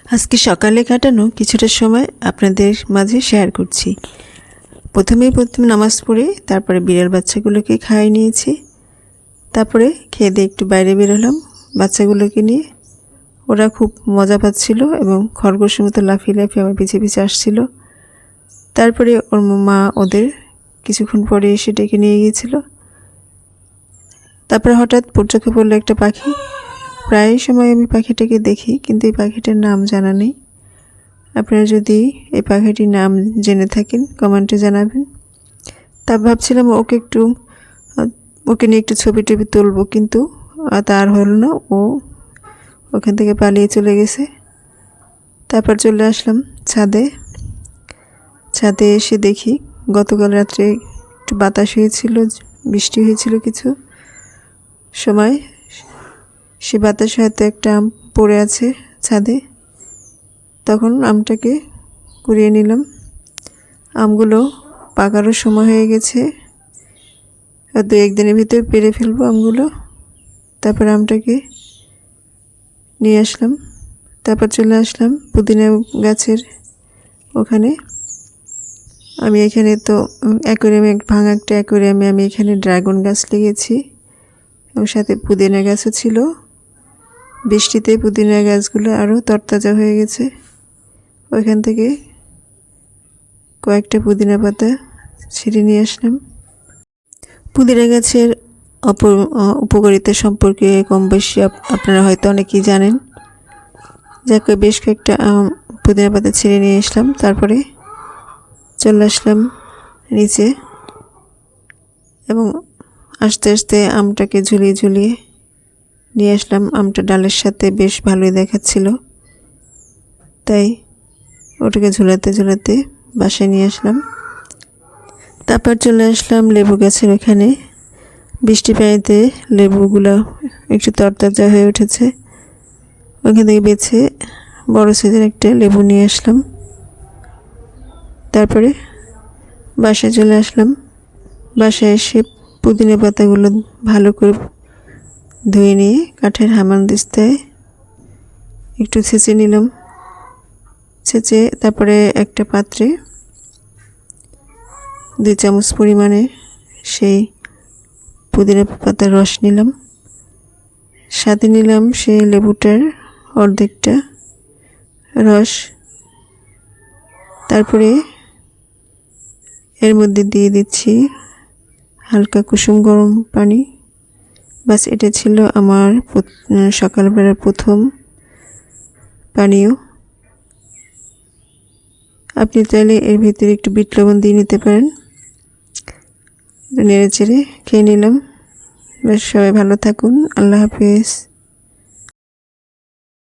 আজকে সকালে কাটানো কিছুটা সময় আপনাদের মাঝে শেয়ার করছি। প্রথমে নামাজ পড়ে তারপরে বিড়াল বাচ্চাগুলোকে খাইয়ে নিয়েছি। তারপরে খেয়ে দিয়ে একটু বাইরে বেরোলাম বাচ্চাগুলোকে নিয়ে। ওরা খুব মজা পাচ্ছিল এবং খরগোশের মতো লাফিয়ে লাফিয়ে আমার পিছে পিছে আসছিল। তারপরে ওর মা ওদের কিছুক্ষণ পরে এসে ডেকে নিয়ে গিয়েছিল। তারপরে হঠাৎ চোখে পড়লো একটা পাখি। প্রায় সময় আমি পাখিটাকে দেখি, কিন্তু এই পাখিটার নাম জানা নেই। আপনারা যদি এই পাখিটির নাম জেনে থাকেন কমেন্টে জানাবেন। তা ভাবছিলাম ওকে নিয়ে একটু ছবি টবি তুলবো, কিন্তু তার হলো না। ও ওখান থেকে পালিয়ে চলে গেছে। তারপর চলে আসলাম ছাদে এসে দেখি গতকাল রাত্রে একটু বাতাস হয়েছিল, বৃষ্টি হয়েছিল কিছু সময়। সে বাতাসে হয়তো একটা আম পড়ে আছে ছাদে। তখন আমটাকে কুড়িয়ে নিলাম। আমগুলো পাকারও সময় হয়ে গেছে, হয়তো একদিনের ভিতর পেরে ফেলবো আমগুলো। তারপর আমটাকে নিয়ে আসলাম। তারপর চলে আসলাম পুদিনা গাছের ওখানে। আমি এখানে তো অ্যাকোয়ারিয়ামে ভাঙা একটা অ্যাকোয়ারিয়ামে আমি এখানে ড্রাগন গাছ লেগেছি এবং সাথে পুদিনা গাছও ছিল। বৃষ্টিতে পুদিনা গাছগুলো আরও তরতাজা হয়ে গেছে। ওইখান থেকে কয়েকটা পুদিনা পাতা ছিঁড়ে নিয়ে আসলাম। পুদিনা গাছের উপকারিতা সম্পর্কে কম বেশি আপনারা হয়তো অনেকেই জানেন। যাকে বেশ কয়েকটা পুদিনা পাতা ছিঁড়ে নিয়ে আসলাম। তারপরে চলে আসলাম নিচে এবং আস্তে আস্তে আমটাকে ঝুলিয়ে ঝুলিয়ে নিয়ে আসলাম। আমটা ডালের সাথে বেশ ভালোই দেখাচ্ছিল, তাই ওটাকে ঝুলাতে ঝুলাতে বাসায় নিয়ে আসলাম। তারপর চলে আসলাম লেবু গাছের ওখানে। বৃষ্টি পানিতে লেবুগুলো একটু তরতাজা হয়ে উঠেছে। ওখান থেকে বেছে বড় সাইজের একটা লেবু নিয়ে আসলাম। তারপরে বাসায় চলে আসলাম। বাসায় এসে পুদিনা পাতাগুলো ভালো করে ধুয়ে নিয়ে কাঠের হামানদিস্তায় একটু ছেঁচে নিলাম। ছেঁচে তারপরে একটা পাত্রে 2 চামচ পরিমাণে সেই পুদিনা পাতার রস নিলাম। সাথে নিলাম সেই লেবুটার অর্ধেকটা রস। তারপরে এর মধ্যে দিয়ে দিচ্ছি হালকা কুসুম গরম পানি। বাস, এটা ছিল আমার সকালবেলার প্রথম পানীয়। আপনি চাইলে এর ভিতরে একটু বিট লবণ দিয়ে নিতে পারেন। নেড়ে চেড়ে খেয়ে নিলাম। বেশ, সবাই ভালো থাকুন। আল্লাহ হাফেজ।